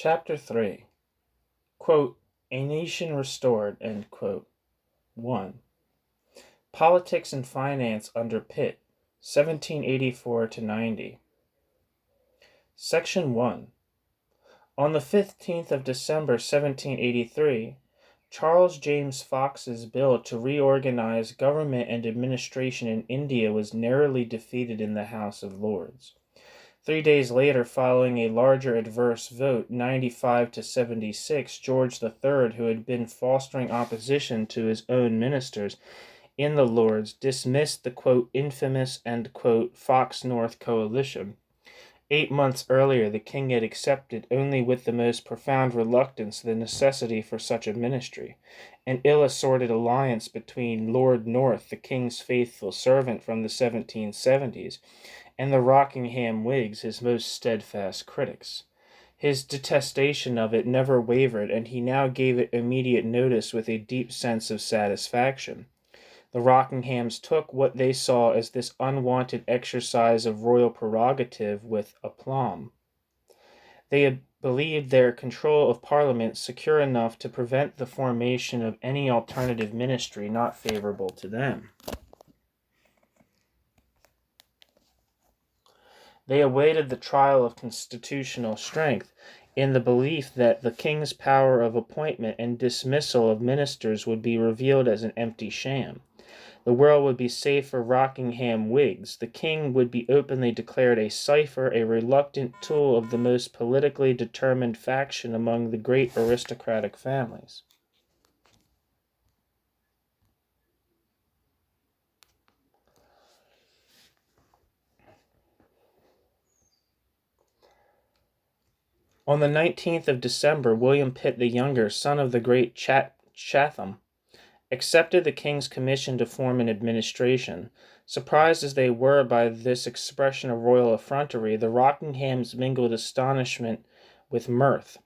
Chapter 3. Quote, A Nation Restored, end quote. 1. Politics and Finance under Pitt, 1784 to 90. Section 1. On the 15th of December, 1783, Charles James Fox's bill to reorganize government and administration in India was narrowly defeated in the House of Lords. 3 days later, following a larger adverse vote, 95 to 76, George III, who had been fostering opposition to his own ministers in the Lords, dismissed the, quote, infamous and, quote, Fox-North coalition. 8 months earlier, the king had accepted, only with the most profound reluctance, the necessity for such a ministry, an ill-assorted alliance between Lord North, the king's faithful servant from the 1770s, and the Rockingham Whigs, his most steadfast critics. His detestation of it never wavered, and he now gave it immediate notice with a deep sense of satisfaction. The Rockinghams took what they saw as this unwanted exercise of royal prerogative with aplomb. They had believed their control of Parliament secure enough to prevent the formation of any alternative ministry not favorable to them. They awaited the trial of constitutional strength in the belief that the king's power of appointment and dismissal of ministers would be revealed as an empty sham. The world would be safe for Rockingham Whigs. The king would be openly declared a cipher, a reluctant tool of the most politically determined faction among the great aristocratic families. On the 19th of December, William Pitt the Younger, son of the great Chatham, accepted the king's commission to form an administration. Surprised as they were by this expression of royal effrontery, the Rockinghams mingled astonishment with mirth.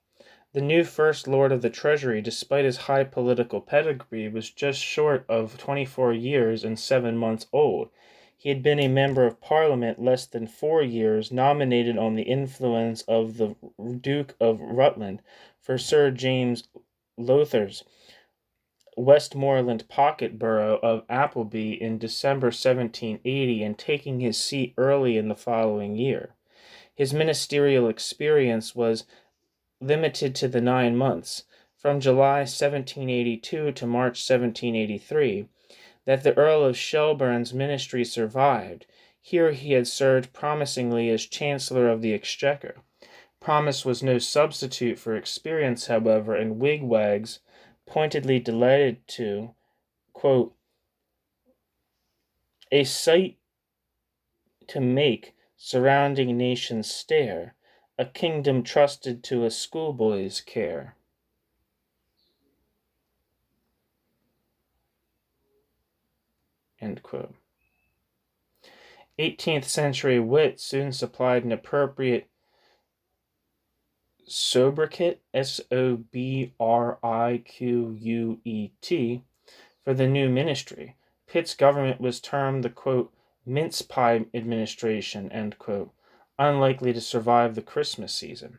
The new First Lord of the Treasury, despite his high political pedigree, was just short of 24 years and 7 months old. He had been a member of Parliament less than 4 years, nominated on the influence of the Duke of Rutland for Sir James Lowther's Westmoreland pocket borough of Appleby in December 1780, and taking his seat early in the following year. His ministerial experience was limited to the 9 months, from July 1782 to March 1783, that the Earl of Shelburne's ministry survived. Here he had served promisingly as Chancellor of the Exchequer. Promise was no substitute for experience, however, and wigwags pointedly delighted to, quote, a sight to make surrounding nations stare, a kingdom trusted to a schoolboy's care. End quote. 18th century wit soon supplied an appropriate sobriquet, Sobriquet, for the new ministry. Pitt's government was termed the, quote, mince pie administration, end quote, unlikely to survive the Christmas season.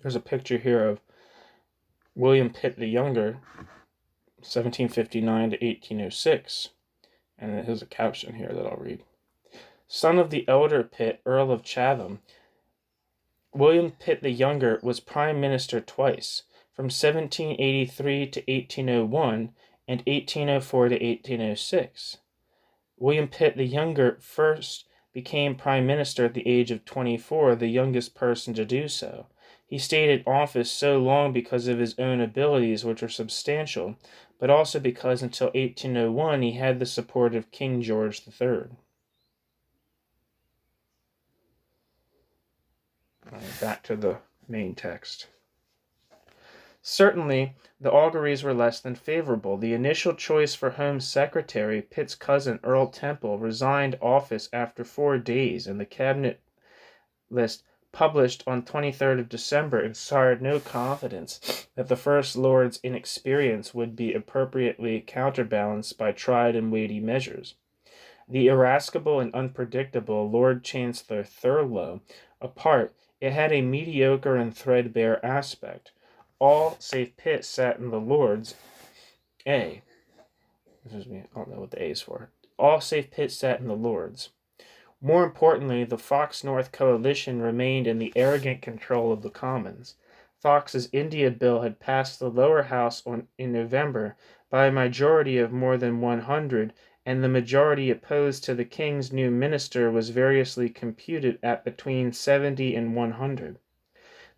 There's a picture here of William Pitt the Younger, 1759 to 1806, and there's a caption here that I'll read. Son of the elder Pitt, Earl of Chatham, William Pitt the Younger was Prime Minister twice, from 1783 to 1801 and 1804 to 1806. William Pitt the Younger first became Prime Minister at the age of 24, the youngest person to do so. He stayed in office so long because of his own abilities, which were substantial, but also because until 1801 he had the support of King George III. Back to the main text. Certainly, the auguries were less than favorable. The initial choice for Home Secretary, Pitt's cousin Earl Temple, resigned office after 4 days, and the cabinet list published on 23rd of December inspired no confidence that the First Lord's inexperience would be appropriately counterbalanced by tried and weighty measures. The irascible and unpredictable Lord Chancellor Thurlow apart, it had a mediocre and threadbare aspect. All save Pitt sat in the Lords. A. Excuse me, I don't know what the A is for. All save Pitt sat in the Lords. More importantly, the Fox-North coalition remained in the arrogant control of the Commons. Fox's India Bill had passed the lower house in November by a majority of more than 100, and the majority opposed to the King's new minister was variously computed at between 70 and 100.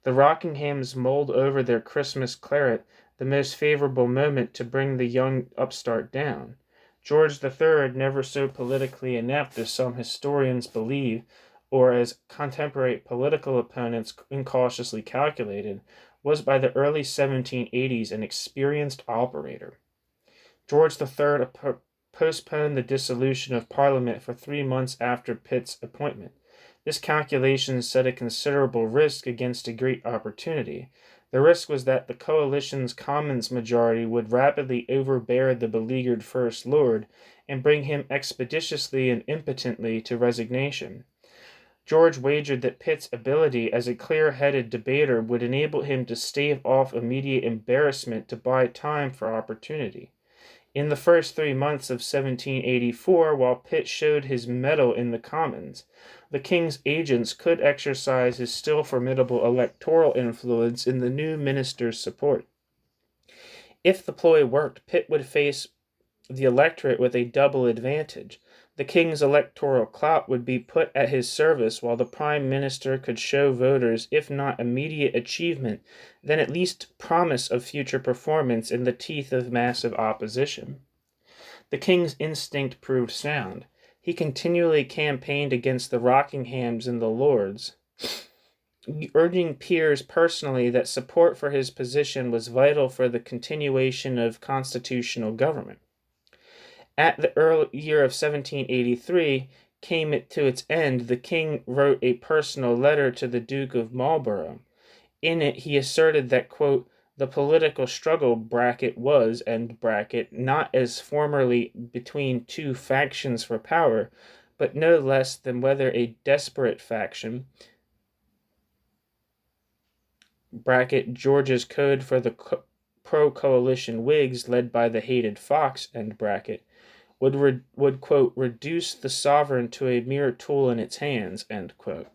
The Rockinghams mulled over their Christmas claret, the most favorable moment to bring the young upstart down. George III, never so politically inept as some historians believe, or as contemporary political opponents incautiously calculated, was by the early 1780s an experienced operator. George III postponed the dissolution of Parliament for 3 months after Pitt's appointment. This calculation set a considerable risk against a great opportunity. The risk was that the coalition's Commons majority would rapidly overbear the beleaguered First Lord and bring him expeditiously and impotently to resignation. George wagered that Pitt's ability as a clear-headed debater would enable him to stave off immediate embarrassment to buy time for opportunity. In the first 3 months of 1784, while Pitt showed his mettle in the Commons, the King's agents could exercise his still formidable electoral influence in the new minister's support. If the ploy worked, Pitt would face the electorate with a double advantage. The King's electoral clout would be put at his service, while the Prime Minister could show voters, if not immediate achievement, then at least promise of future performance in the teeth of massive opposition. The King's instinct proved sound. He continually campaigned against the Rockinghams and the Lords, urging peers personally that support for his position was vital for the continuation of constitutional government. At the early year of 1783 came it to its end, the King wrote a personal letter to the Duke of Marlborough. In it he asserted that, quote, the political struggle was, not as formerly between two factions for power, but no less than whether a desperate faction, George's code for the pro-coalition Whigs led by the hated Fox, would quote, reduce the sovereign to a mere tool in its hands, end quote.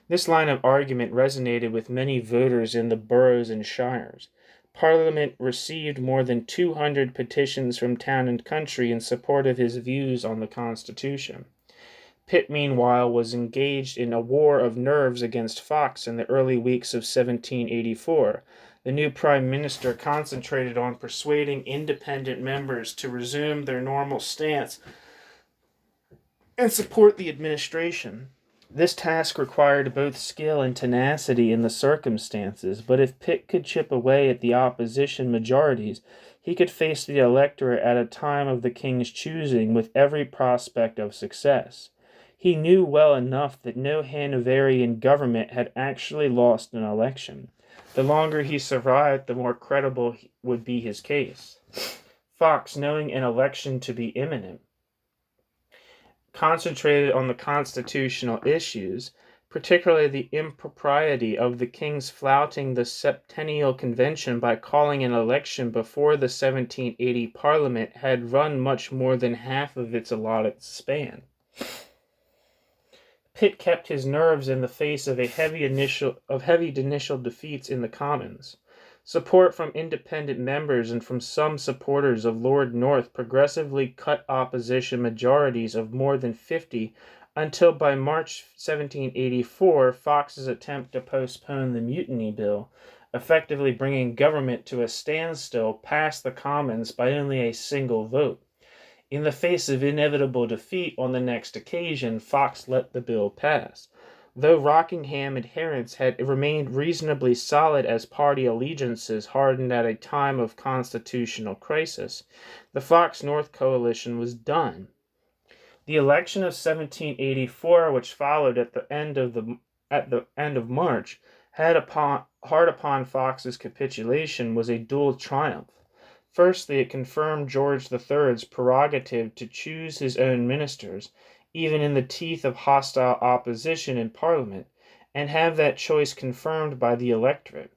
This line of argument resonated with many voters in the boroughs and shires. Parliament received more than 200 petitions from town and country in support of his views on the Constitution. Pitt, meanwhile, was engaged in a war of nerves against Fox in the early weeks of 1784. The new Prime Minister concentrated on persuading independent members to resume their normal stance and support the administration. This task required both skill and tenacity in the circumstances, but if Pitt could chip away at the opposition majorities, he could face the electorate at a time of the King's choosing with every prospect of success. He knew well enough that no Hanoverian government had actually lost an election. The longer he survived, the more credible would be his case. Fox, knowing an election to be imminent, concentrated on the constitutional issues, particularly the impropriety of the King's flouting the Septennial Convention by calling an election before the 1780 Parliament had run much more than half of its allotted span. Pitt kept his nerves in the face of heavy initial defeats in the Commons. Support from independent members and from some supporters of Lord North progressively cut opposition majorities of more than 50 until by March 1784, Fox's attempt to postpone the Mutiny Bill, effectively bringing government to a standstill, passed the Commons by only a single vote. In the face of inevitable defeat on the next occasion, Fox let the bill pass. Though Rockingham adherents had remained reasonably solid as party allegiances hardened at a time of constitutional crisis, the Fox-North coalition was done. The election of 1784, which followed at the end of March, hard upon Fox's capitulation, was a dual triumph. Firstly, it confirmed George III's prerogative to choose his own ministers, even in the teeth of hostile opposition in Parliament, and have that choice confirmed by the electorate.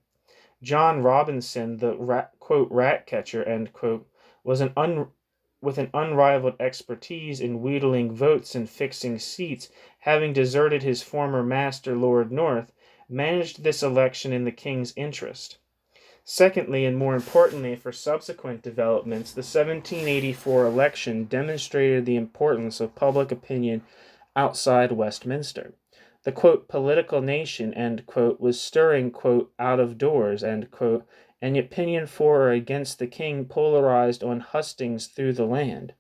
John Robinson, the rat catcher, was with an unrivaled expertise in wheedling votes and fixing seats, having deserted his former master, Lord North, managed this election in the king's interest. Secondly, and more importantly for subsequent developments, the 1784 election demonstrated the importance of public opinion outside Westminster. The political nation, was stirring, out of doors, and opinion for or against the king polarized on hustings through the land.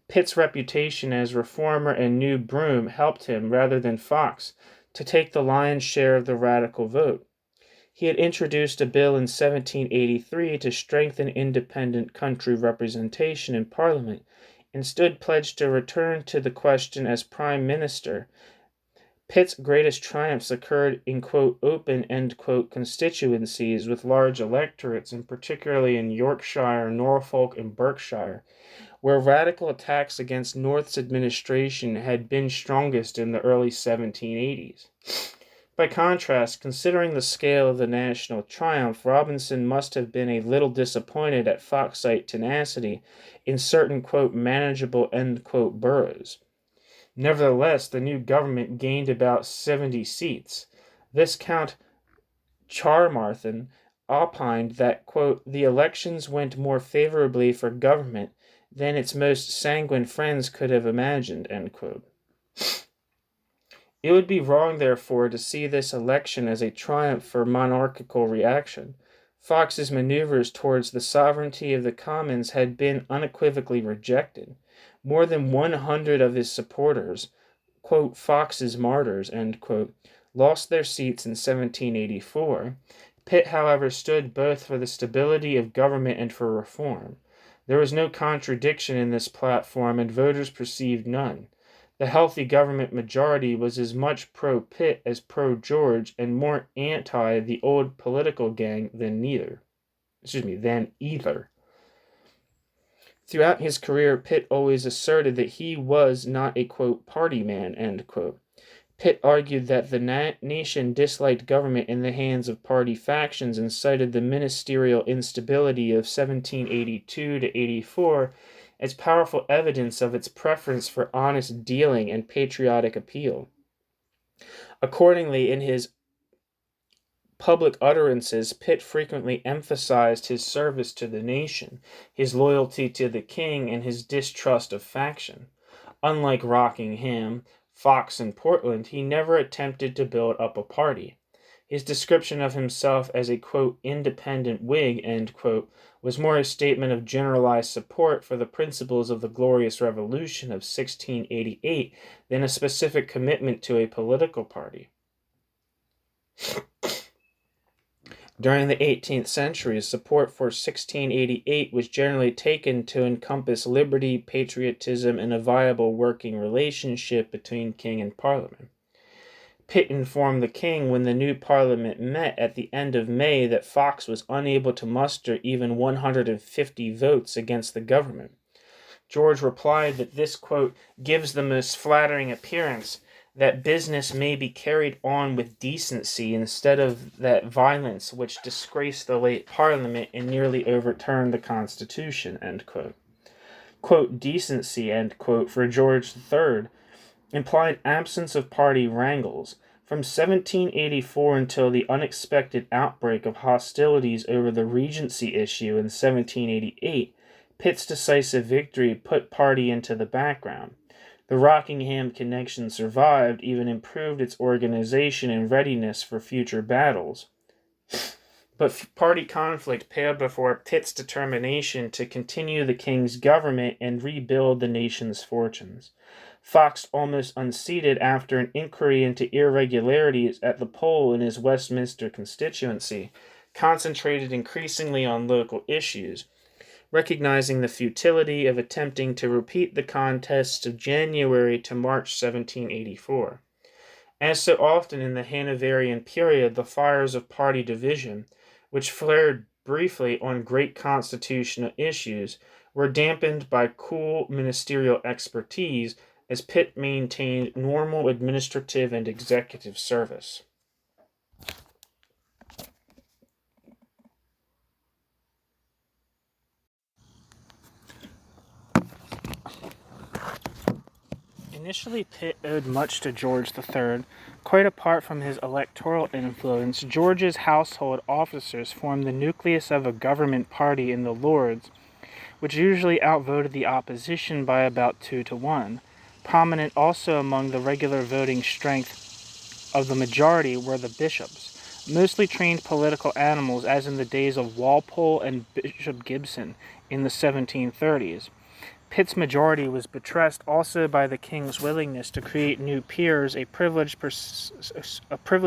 Pitt's reputation as reformer and new Broom helped him, rather than Fox, to take the lion's share of the radical vote. He had introduced a bill in 1783 to strengthen independent country representation in Parliament, and stood pledged to return to the question as Prime Minister. Pitt's greatest triumphs occurred in open constituencies with large electorates, and particularly in Yorkshire, Norfolk, and Berkshire, where radical attacks against North's administration had been strongest in the early 1780s. By contrast, considering the scale of the national triumph, Robinson must have been a little disappointed at Foxite tenacity in certain manageable boroughs. Nevertheless, the new government gained about 70 seats. Viscount Caermarthen opined that, the elections went more favorably for government than its most sanguine friends could have imagined, It would be wrong, therefore, to see this election as a triumph for monarchical reaction. Fox's maneuvers towards the sovereignty of the Commons had been unequivocally rejected. More than 100 of his supporters, Fox's martyrs, lost their seats in 1784. Pitt, however, stood both for the stability of government and for reform. There was no contradiction in this platform, and voters perceived none. The healthy government majority was as much pro-Pitt as pro-George, and more anti the old political gang than either. Throughout his career, Pitt always asserted that he was not a, party man, Pitt argued that the nation disliked government in the hands of party factions, and cited the ministerial instability of 1782 to 84 as powerful evidence of its preference for honest dealing and patriotic appeal. Accordingly, in his public utterances, Pitt frequently emphasized his service to the nation, his loyalty to the king, and his distrust of faction. Unlike Rockingham, Fox, and Portland, he never attempted to build up a party. His description of himself as a, independent Whig, was more a statement of generalized support for the principles of the Glorious Revolution of 1688 than a specific commitment to a political party. During the 18th century, support for 1688 was generally taken to encompass liberty, patriotism, and a viable working relationship between king and parliament. Pitt informed the king when the new parliament met at the end of May that Fox was unable to muster even 150 votes against the government. George replied that this, gives the most flattering appearance that business may be carried on with decency instead of that violence which disgraced the late Parliament and nearly overturned the Constitution, Decency, for George III implied absence of party wrangles. From 1784 until the unexpected outbreak of hostilities over the Regency issue in 1788, Pitt's decisive victory put party into the background. The Rockingham connection survived, even improved its organization and readiness for future battles. But party conflict paled before Pitt's determination to continue the king's government and rebuild the nation's fortunes. Fox, almost unseated after an inquiry into irregularities at the poll in his Westminster constituency, concentrated increasingly on local issues, recognizing the futility of attempting to repeat the contests of January to March 1784. As so often in the Hanoverian period, the fires of party division, which flared briefly on great constitutional issues, were dampened by cool ministerial expertise as Pitt maintained normal administrative and executive service. Initially, Pitt owed much to George III. Quite apart from his electoral influence, George's household officers formed the nucleus of a government party in the Lords, which usually outvoted the opposition by about 2-1. Prominent also among the regular voting strength of the majority were the bishops, mostly trained political animals as in the days of Walpole and Bishop Gibson in the 1730s. Pitt's majority was buttressed also by the king's willingness to create new peers, a privilege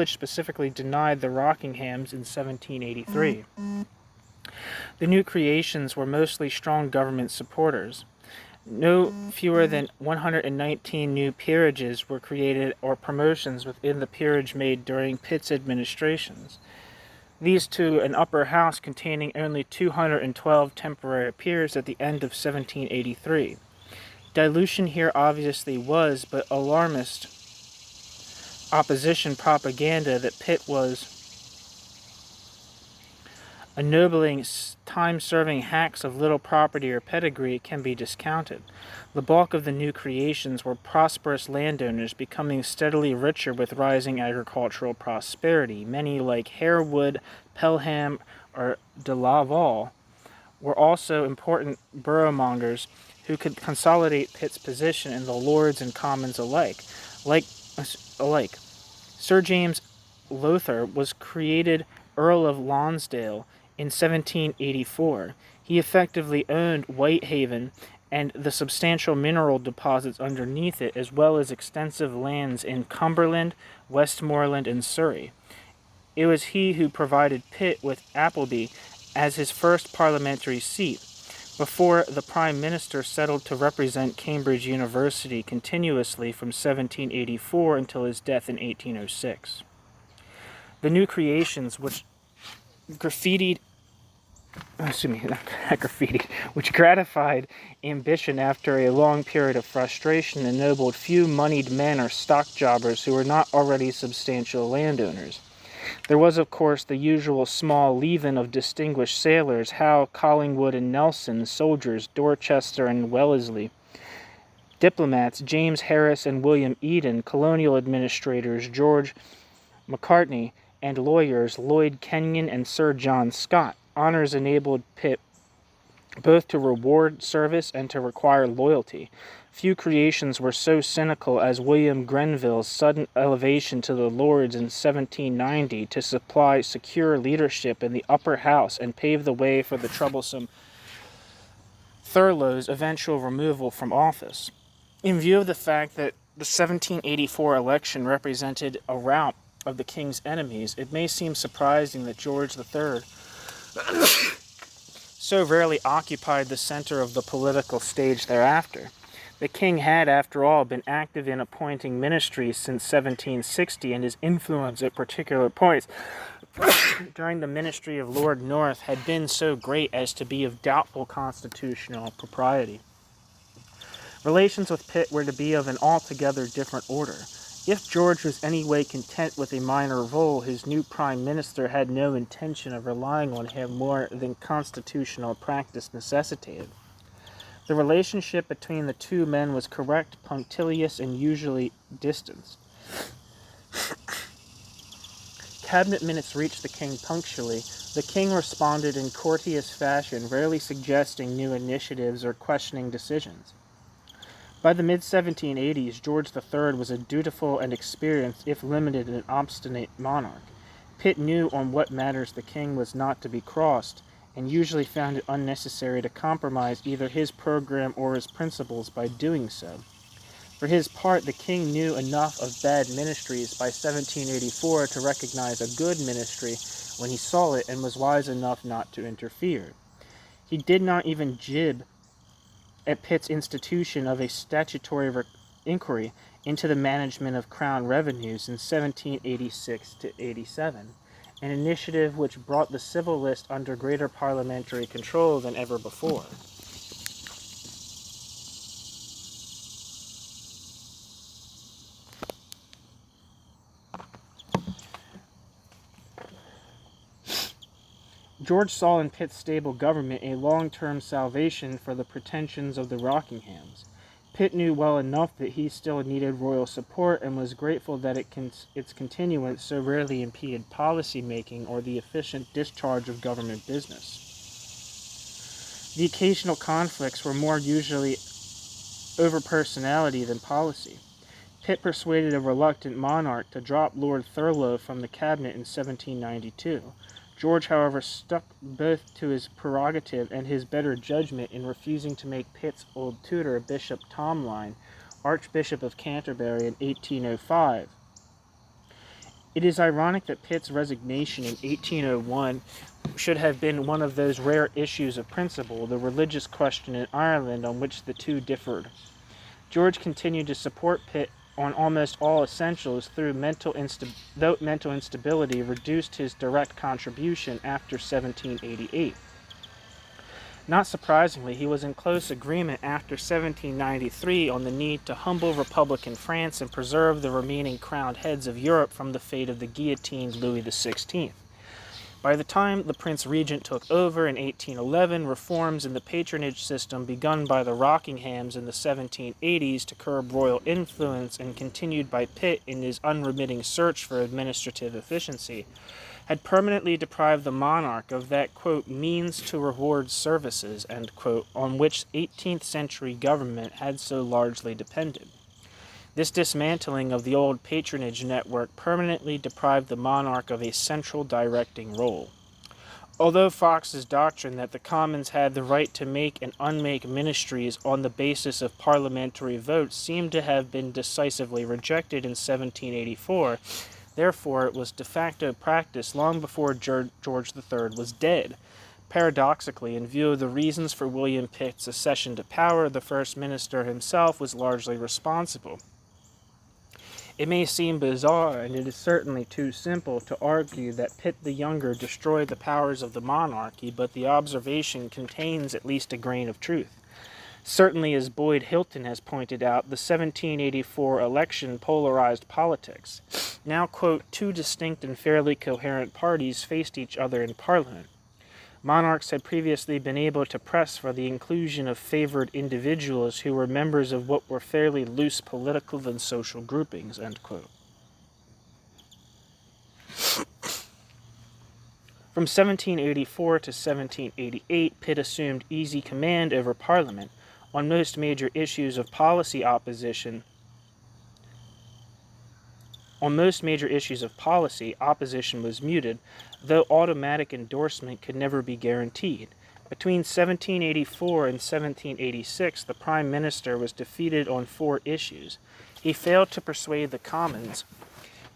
specifically denied the Rockinghams in 1783. The new creations were mostly strong government supporters. No fewer than 119 new peerages were created or promotions within the peerage made during Pitt's administrations. These to an upper house containing only 212 temporary peers at the end of 1783. Dilution here obviously was, but alarmist opposition propaganda that Pitt was ennobling time-serving hacks of little property or pedigree can be discounted. The bulk of the new creations were prosperous landowners becoming steadily richer with rising agricultural prosperity. Many, like Harewood, Pelham, or de Laval, were also important boroughmongers who could consolidate Pitt's position in the Lords and Commons alike. Sir James Lowther was created Earl of Lonsdale in 1784. He effectively owned Whitehaven and the substantial mineral deposits underneath it, as well as extensive lands in Cumberland, Westmoreland, and Surrey. It was he who provided Pitt with Appleby as his first parliamentary seat, before the Prime Minister settled to represent Cambridge University continuously from 1784 until his death in 1806. The new creations, which which gratified ambition after a long period of frustration, ennobled few moneyed men or stock jobbers who were not already substantial landowners. There was, of course, the usual small leaven of distinguished sailors, Howe, Collingwood, and Nelson, soldiers, Dorchester and Wellesley, diplomats, James Harris and William Eden, colonial administrators, George Macartney, and lawyers, Lloyd Kenyon and Sir John Scott. Honors enabled Pitt both to reward service and to require loyalty. Few creations were so cynical as William Grenville's sudden elevation to the Lords in 1790 to supply secure leadership in the upper house and pave the way for the troublesome Thurlow's eventual removal from office. In view of the fact that the 1784 election represented a rout of the king's enemies, it may seem surprising that George III so rarely occupied the center of the political stage thereafter. The king had, after all, been active in appointing ministries since 1760, and his influence at particular points during the ministry of Lord North had been so great as to be of doubtful constitutional propriety. Relations with Pitt were to be of an altogether different order. If George was any way content with a minor role, his new prime minister had no intention of relying on him more than constitutional practice necessitated. The relationship between the two men was correct, punctilious, and usually distant. Cabinet minutes reached the king punctually. The king responded in courteous fashion, rarely suggesting new initiatives or questioning decisions. By the mid-1780s, George III was a dutiful and experienced, if limited and obstinate monarch. Pitt knew on what matters the king was not to be crossed, and usually found it unnecessary to compromise either his program or his principles by doing so. For his part, the king knew enough of bad ministries by 1784 to recognize a good ministry when he saw it, and was wise enough not to interfere. He did not even jib at Pitt's institution of a statutory inquiry into the management of crown revenues in 1786 to 87, an initiative which brought the civil list under greater parliamentary control than ever before. George saw in Pitt's stable government a long-term salvation for the pretensions of the Rockinghams. Pitt knew well enough that he still needed royal support and was grateful that its continuance so rarely impeded policy-making or the efficient discharge of government business. The occasional conflicts were more usually over personality than policy. Pitt persuaded a reluctant monarch to drop Lord Thurlow from the cabinet in 1792. George, however, stuck both to his prerogative and his better judgment in refusing to make Pitt's old tutor, Bishop Tomline, Archbishop of Canterbury in 1805. It is ironic that Pitt's resignation in 1801 should have been one of those rare issues of principle, the religious question in Ireland, on which the two differed. George continued to support Pitt on almost all essentials, though mental instability reduced his direct contribution after 1788. Not surprisingly, he was in close agreement after 1793 on the need to humble Republican France and preserve the remaining crowned heads of Europe from the fate of the guillotined Louis XVI. By the time the Prince Regent took over in 1811, reforms in the patronage system begun by the Rockinghams in the 1780s to curb royal influence and continued by Pitt in his unremitting search for administrative efficiency had permanently deprived the monarch of that, quote, means to reward services, end quote, on which 18th century government had so largely depended. This dismantling of the old patronage network permanently deprived the monarch of a central directing role. Although Fox's doctrine that the Commons had the right to make and unmake ministries on the basis of parliamentary votes seemed to have been decisively rejected in 1784, therefore it was de facto practice long before George III was dead. Paradoxically, in view of the reasons for William Pitt's accession to power, the First Minister himself was largely responsible. It may seem bizarre, and it is certainly too simple, to argue that Pitt the Younger destroyed the powers of the monarchy, but the observation contains at least a grain of truth. Certainly, as Boyd Hilton has pointed out, the 1784 election polarized politics. Now, quote, two distinct and fairly coherent parties faced each other in Parliament. Monarchs had previously been able to press for the inclusion of favored individuals who were members of what were fairly loose political and social groupings, end quote. From 1784 to 1788, Pitt assumed easy command over Parliament. On most major issues of policy, opposition was muted, though automatic endorsement could never be guaranteed. Between 1784 and 1786, the Prime Minister was defeated on 4 issues. He failed to persuade the Commons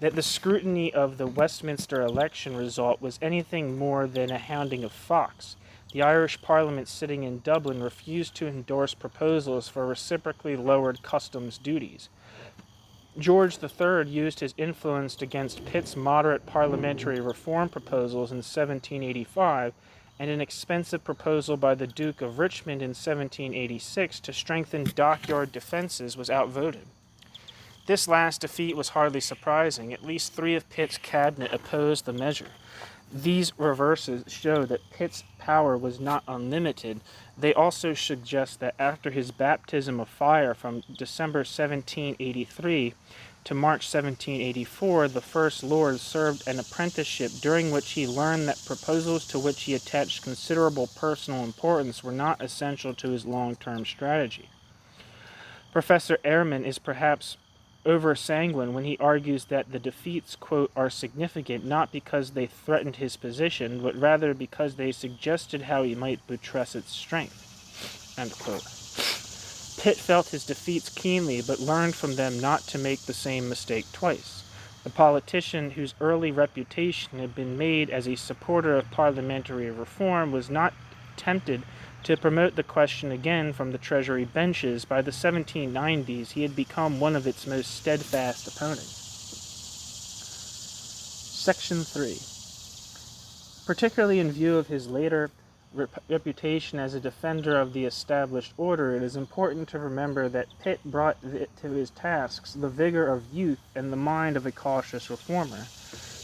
that the scrutiny of the Westminster election result was anything more than a hounding of Fox. The Irish Parliament sitting in Dublin refused to endorse proposals for reciprocally lowered customs duties. George III used his influence against Pitt's moderate parliamentary reform proposals in 1785 and an expensive proposal by the Duke of Richmond in 1786 to strengthen dockyard defenses was outvoted. This last defeat was hardly surprising. At least 3 of Pitt's cabinet opposed the measure. These reverses show that Pitt's power was not unlimited. They also suggest that after his baptism of fire from December 1783 to March 1784, the First Lord served an apprenticeship during which he learned that proposals to which he attached considerable personal importance were not essential to his long-term strategy. Professor Ehrman is perhaps over-sanguine when he argues that the defeats, quote, are significant not because they threatened his position, but rather because they suggested how he might buttress its strength, end quote. Pitt felt his defeats keenly, but learned from them not to make the same mistake twice. The politician whose early reputation had been made as a supporter of parliamentary reform was not tempted to promote the question again from the Treasury benches. By the 1790s, he had become one of its most steadfast opponents. Section 3. Particularly in view of his later reputation as a defender of the established order, it is important to remember that Pitt brought to his tasks the vigor of youth and the mind of a cautious reformer.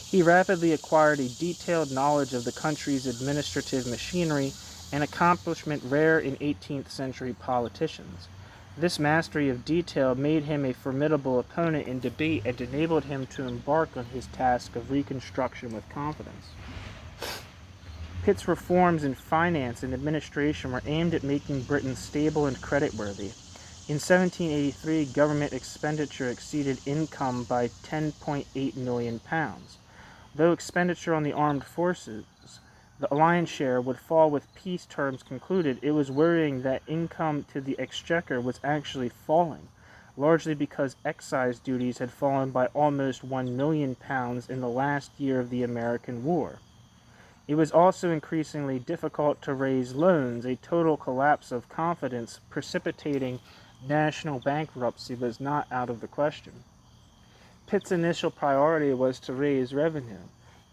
He rapidly acquired a detailed knowledge of the country's administrative machinery, an accomplishment rare in 18th century politicians. This mastery of detail made him a formidable opponent in debate and enabled him to embark on his task of reconstruction with confidence. Pitt's reforms in finance and administration were aimed at making Britain stable and creditworthy. In 1783, government expenditure exceeded income by £10.8 million. Though expenditure on the armed forces, the lion's share, would fall with peace terms concluded, it was worrying that income to the exchequer was actually falling, largely because excise duties had fallen by almost £1 million in the last year of the American War. It was also increasingly difficult to raise loans. A total collapse of confidence precipitating national bankruptcy was not out of the question. Pitt's initial priority was to raise revenue.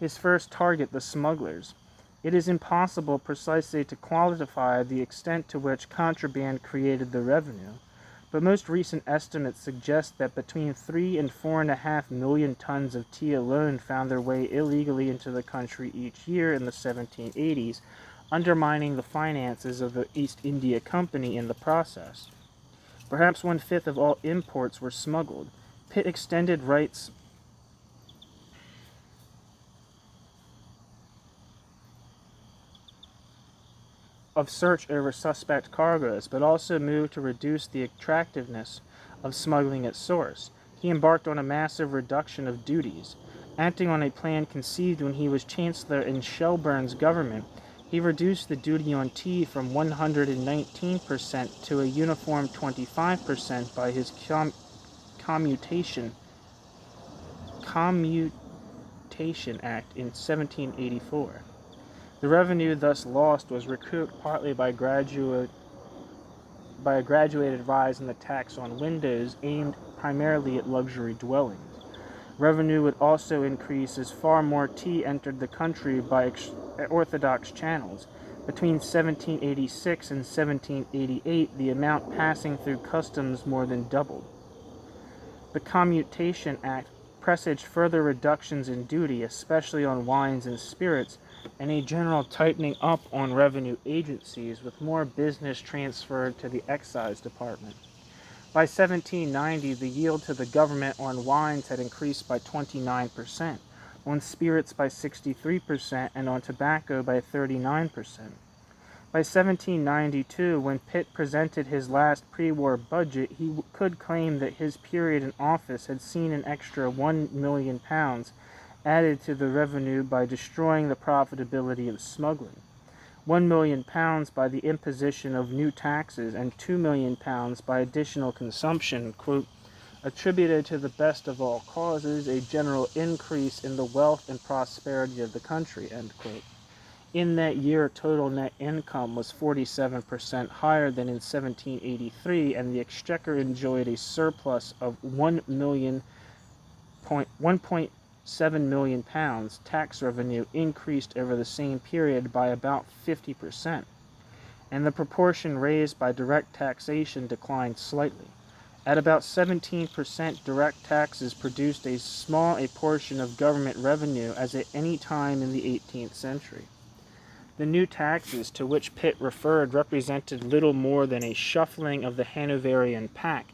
His first target, the smugglers. It is impossible precisely to quantify the extent to which contraband created the revenue, but most recent estimates suggest that between 3 and 4.5 million tons of tea alone found their way illegally into the country each year in the 1780s, undermining the finances of the East India Company in the process. Perhaps 1/5 of all imports were smuggled. Pitt extended rights of search over suspect cargoes, but also moved to reduce the attractiveness of smuggling at source. He embarked on a massive reduction of duties. Acting on a plan conceived when he was Chancellor in Shelburne's government, he reduced the duty on tea from 119% to a uniform 25% by his Commutation Act in 1784. The revenue thus lost was recouped partly by a graduated rise in the tax on windows aimed primarily at luxury dwellings. Revenue would also increase as far more tea entered the country by orthodox channels. Between 1786 and 1788, the amount passing through customs more than doubled. The Commutation Act presaged further reductions in duty, especially on wines and spirits, and a general tightening up on revenue agencies, with more business transferred to the excise department. By 1790, the yield to the government on wines had increased by 29%, on spirits by 63%, and on tobacco by 39%. By 1792, when Pitt presented his last pre-war budget, he could claim that his period in office had seen an extra £1 million added to the revenue by destroying the profitability of smuggling, £1 million by the imposition of new taxes, and £2 million by additional consumption, quote, attributed to the best of all causes, a general increase in the wealth and prosperity of the country, end quote. In that year, total net income was 47% higher than in 1783, and the exchequer enjoyed a surplus of £1.7 million. Tax revenue increased over the same period by about 50%, and the proportion raised by direct taxation declined slightly. At about 17%, direct taxes produced as small a portion of government revenue as at any time in the 18th century. The new taxes to which Pitt referred represented little more than a shuffling of the Hanoverian pack.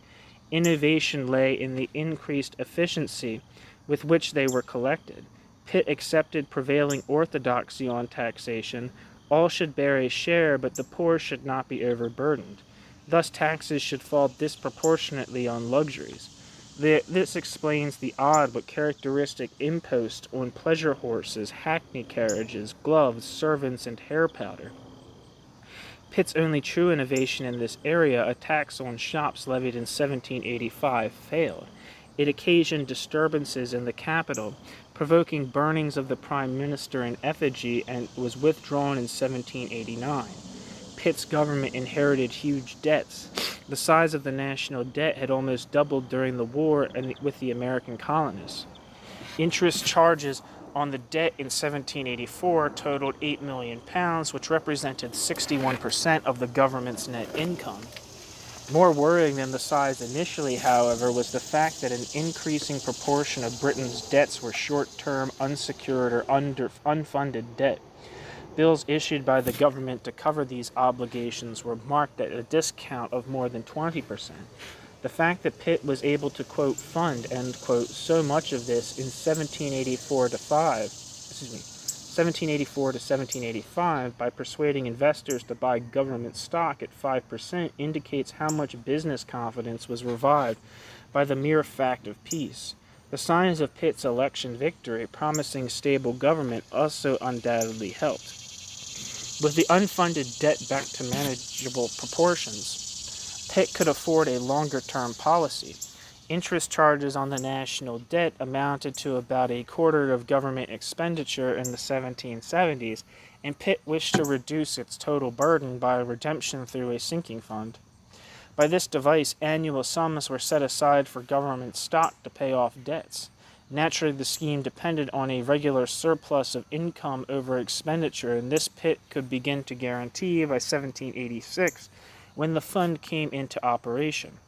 Innovation lay in the increased efficiency with which they were collected. Pitt accepted prevailing orthodoxy on taxation. All should bear a share, but the poor should not be overburdened. Thus taxes should fall disproportionately on luxuries. This explains the odd but characteristic impost on pleasure horses, hackney carriages, gloves, servants, and hair powder. Pitt's only true innovation in this area, a tax on shops levied in 1785, failed. It occasioned disturbances in the capital, provoking burnings of the Prime Minister in effigy, and was withdrawn in 1789. Pitt's government inherited huge debts. The size of the national debt had almost doubled during the war with the American colonists. Interest charges on the debt in 1784 totaled £8 million, which represented 61% of the government's net income. More worrying than the size initially, however, was the fact that an increasing proportion of Britain's debts were short-term, unsecured, or unfunded debt. Bills issued by the government to cover these obligations were marked at a discount of more than 20%. The fact that Pitt was able to, quote, fund, end quote, so much of this in 1784 to 1785 by persuading investors to buy government stock at 5% indicates how much business confidence was revived by the mere fact of peace. The signs of Pitt's election victory, promising stable government, also undoubtedly helped. With the unfunded debt back to manageable proportions, Pitt could afford a longer-term policy. Interest charges on the national debt amounted to about a quarter of government expenditure in the 1770s, and Pitt wished to reduce its total burden by redemption through a sinking fund. By this device, annual sums were set aside for government stock to pay off debts. Naturally, the scheme depended on a regular surplus of income over expenditure, and this Pitt could begin to guarantee by 1786, when the fund came into operation.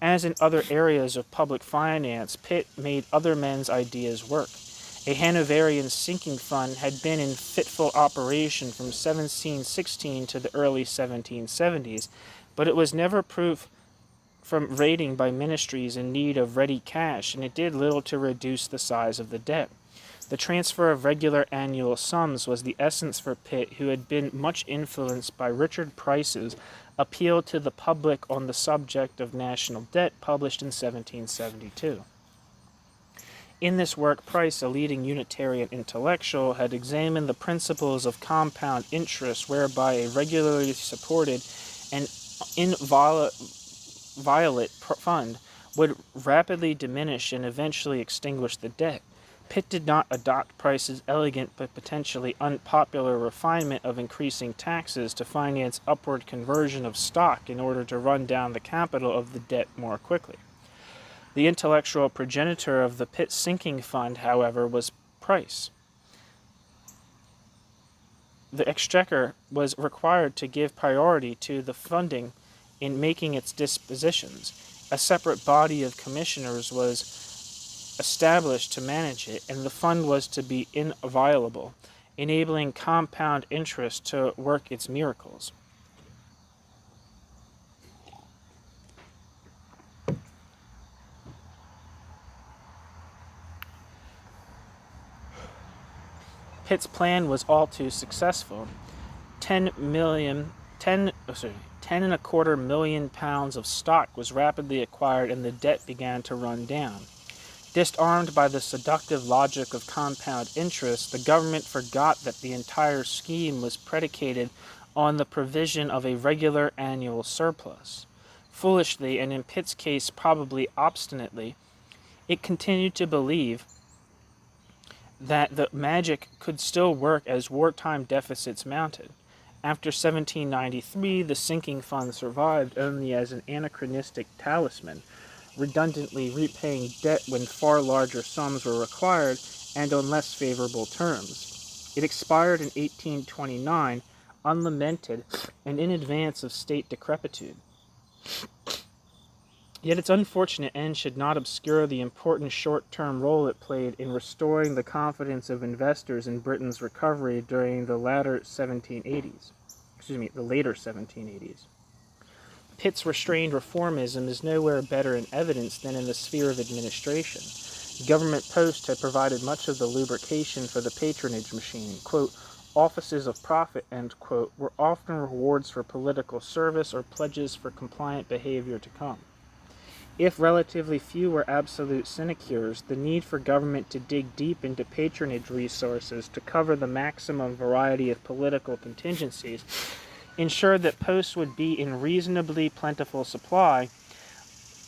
As in other areas of public finance, Pitt made other men's ideas work. A Hanoverian sinking fund had been in fitful operation from 1716 to the early 1770s, but it was never proof from raiding by ministries in need of ready cash, and it did little to reduce the size of the debt. The transfer of regular annual sums was the essence for Pitt, who had been much influenced by Richard Price's Appeal to the Public on the Subject of National Debt, published in 1772. In this work, Price, a leading Unitarian intellectual, had examined the principles of compound interest, whereby a regularly supported and inviolate fund would rapidly diminish and eventually extinguish the debt. Pitt did not adopt Price's elegant but potentially unpopular refinement of increasing taxes to finance upward conversion of stock in order to run down the capital of the debt more quickly. The intellectual progenitor of the Pitt sinking fund, however, was Price. The Exchequer was required to give priority to the funding in making its dispositions. A separate body of commissioners was established to manage it, and the fund was to be inviolable, enabling compound interest to work its miracles. Pitt's plan was all too successful. 10.25 million pounds of stock was rapidly acquired, and the debt began to run down. Disarmed by the seductive logic of compound interest, the government forgot that the entire scheme was predicated on the provision of a regular annual surplus. Foolishly, and in Pitt's case probably obstinately, it continued to believe that the magic could still work as wartime deficits mounted. After 1793, the sinking fund survived only as an anachronistic talisman, redundantly repaying debt when far larger sums were required and on less favorable terms. It expired in 1829, unlamented and in advance of state decrepitude. Yet its unfortunate end should not obscure the important short-term role it played in restoring the confidence of investors in Britain's recovery during the later 1780s. Pitt's restrained reformism is nowhere better in evidence than in the sphere of administration. Government posts had provided much of the lubrication for the patronage machine. Quote, offices of profit, end quote, were often rewards for political service or pledges for compliant behavior to come. If relatively few were absolute sinecures, the need for government to dig deep into patronage resources to cover the maximum variety of political contingencies ensured that posts would be in reasonably plentiful supply,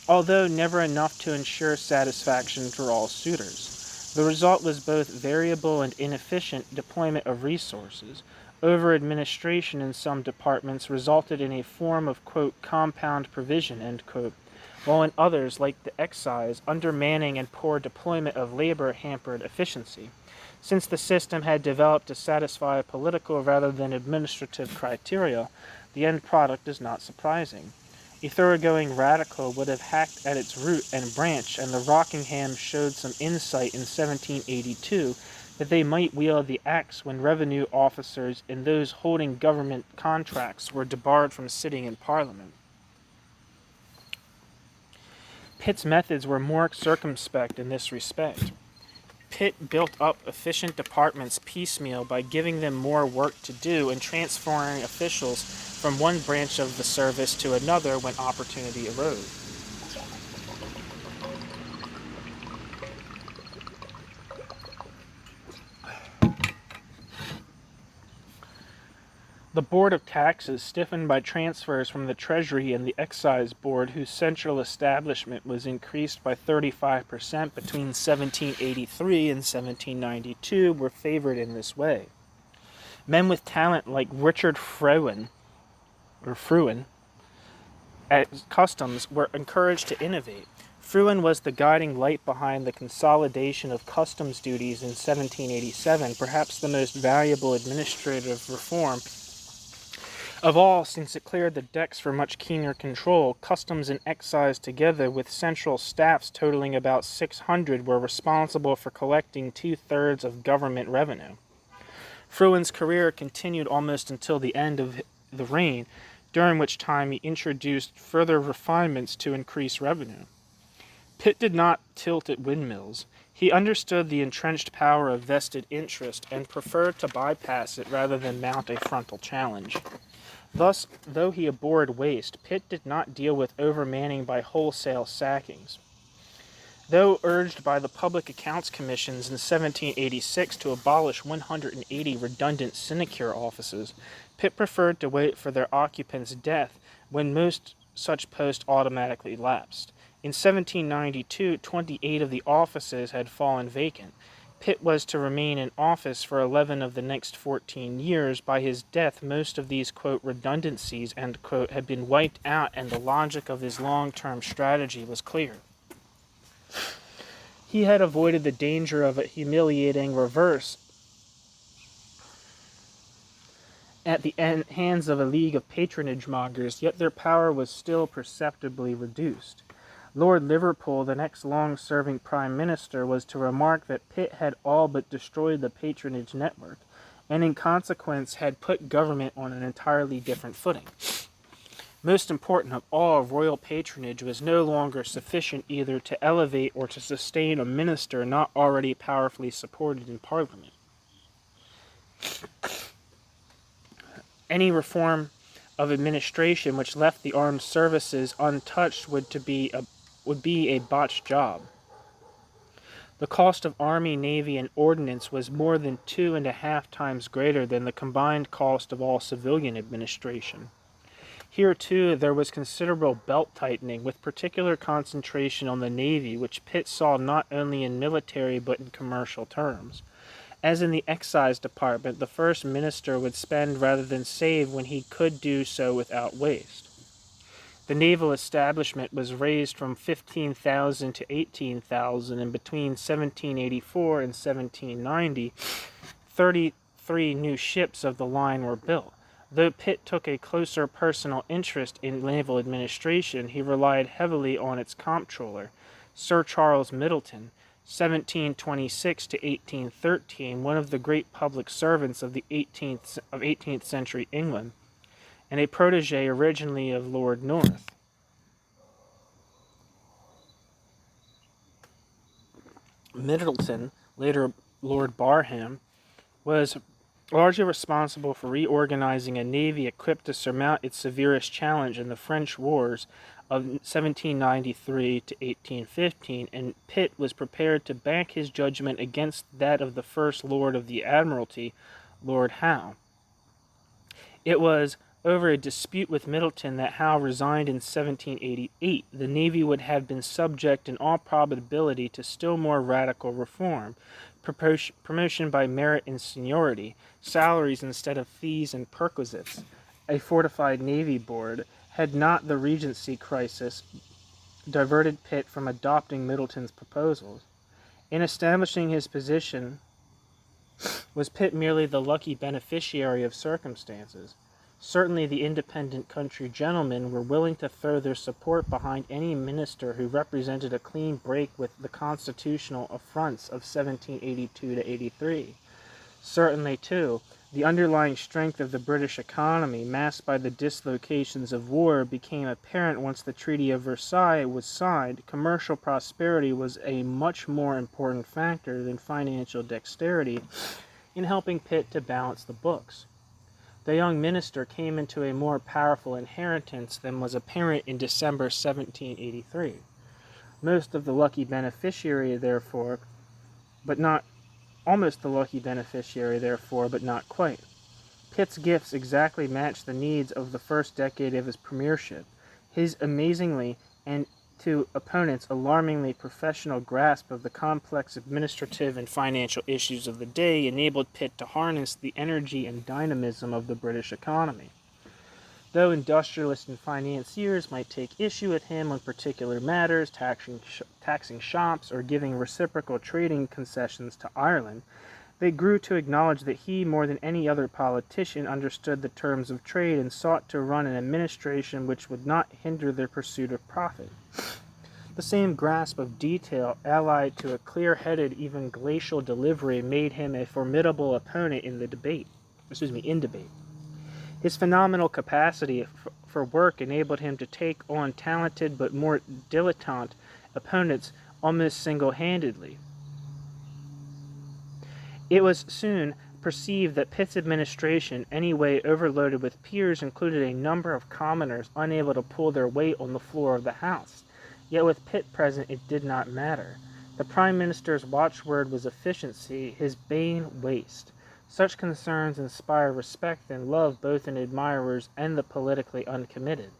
although never enough to ensure satisfaction for all suitors. The result was both variable and inefficient deployment of resources. Over-administration in some departments resulted in a form of, quote, compound provision, end quote, while in others, like the excise, undermanning and poor deployment of labor hampered efficiency. Since the system had developed to satisfy political rather than administrative criteria, the end product is not surprising. A thoroughgoing radical would have hacked at its root and branch, and the Rockingham showed some insight in 1782 that they might wield the axe when revenue officers and those holding government contracts were debarred from sitting in Parliament. Pitt's methods were more circumspect in this respect. Pitt built up efficient departments piecemeal by giving them more work to do and transferring officials from one branch of the service to another when opportunity arose. The Board of Taxes, stiffened by transfers from the Treasury and the Excise Board, whose central establishment was increased by 35% between 1783 and 1792, were favored in this way. Men with talent like Richard Frewen at customs were encouraged to innovate. Frewen was the guiding light behind the consolidation of customs duties in 1787, perhaps the most valuable administrative reform of all, since it cleared the decks for much keener control. Customs and excise, together with central staffs totaling about 600, were responsible for collecting 2/3 of government revenue. Frewen's career continued almost until the end of the reign, during which time he introduced further refinements to increase revenue. Pitt did not tilt at windmills. He understood the entrenched power of vested interest and preferred to bypass it rather than mount a frontal challenge. Thus, though he abhorred waste, Pitt did not deal with overmanning by wholesale sackings. Though urged by the Public Accounts Commissions in 1786 to abolish 180 redundant sinecure offices, Pitt preferred to wait for their occupants' death, when most such posts automatically lapsed. In 1792, 28 of the offices had fallen vacant. Pitt was to remain in office for 11 of the next 14 years. By his death, most of these, quote, redundancies, end quote, had been wiped out, and the logic of his long-term strategy was clear. He had avoided the danger of a humiliating reverse at the hands of a league of patronage mongers, yet their power was still perceptibly reduced. Lord Liverpool, the next long-serving Prime Minister, was to remark that Pitt had all but destroyed the patronage network, and in consequence had put government on an entirely different footing. Most important of all, royal patronage was no longer sufficient either to elevate or to sustain a minister not already powerfully supported in Parliament. Any reform of administration which left the armed services untouched would be a botched job. The cost of army, navy, and ordnance was more than 2.5 times greater than the combined cost of all civilian administration. Here, too, there was considerable belt-tightening, with particular concentration on the navy, which Pitt saw not only in military but in commercial terms. As in the excise department, the first minister would spend rather than save when he could do so without waste. The naval establishment was raised from 15,000 to 18,000, and between 1784 and 1790, 33 new ships of the line were built. Though Pitt took a closer personal interest in naval administration, he relied heavily on its comptroller, Sir Charles Middleton, 1726 to 1813, one of the great public servants of the 18th century England, and a protege originally of Lord North. Middleton, later Lord Barham, was largely responsible for reorganizing a navy equipped to surmount its severest challenge in the French wars of 1793 to 1815, and Pitt was prepared to back his judgment against that of the First Lord of the Admiralty, Lord Howe. It was over a dispute with Middleton that Howe resigned in 1788. The Navy would have been subject in all probability to still more radical reform: promotion by merit and seniority, salaries instead of fees and perquisites, a fortified Navy board, had not the Regency crisis diverted Pitt from adopting Middleton's proposals. In establishing his position, Was Pitt merely the lucky beneficiary of circumstances? Certainly the independent country gentlemen were willing to throw their support behind any minister who represented a clean break with the constitutional affronts of 1782 to 83. Certainly, too, the underlying strength of the British economy, masked by the dislocations of war, became apparent once the Treaty of Versailles was signed. Commercial prosperity was a much more important factor than financial dexterity in helping Pitt to balance the books. The young minister came into a more powerful inheritance than was apparent in December 1783. Most of the lucky beneficiary, therefore, but not almost the lucky beneficiary, therefore, but not quite. Pitt's gifts exactly matched the needs of the first decade of his premiership. His amazingly, and to opponents alarmingly professional grasp of the complex administrative and financial issues of the day enabled Pitt to harness the energy and dynamism of the British economy. Though industrialists and financiers might take issue with him on particular matters, taxing shops or giving reciprocal trading concessions to Ireland, they grew to acknowledge that he, more than any other politician, understood the terms of trade and sought to run an administration which would not hinder their pursuit of profit. The same grasp of detail, allied to a clear-headed, even glacial delivery, made him a formidable opponent in debate. His phenomenal capacity for work enabled him to take on talented but more dilettante opponents almost single-handedly. It was soon perceived that Pitt's administration, anyway overloaded with peers, included a number of commoners unable to pull their weight on the floor of the House. Yet with Pitt present it did not matter. The Prime Minister's watchword was efficiency, his bane waste. Such concerns inspire respect and love both in admirers and the politically uncommitted.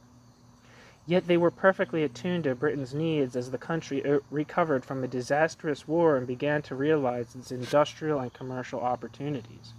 Yet they were perfectly attuned to Britain's needs as the country recovered from a disastrous war and began to realize its industrial and commercial opportunities.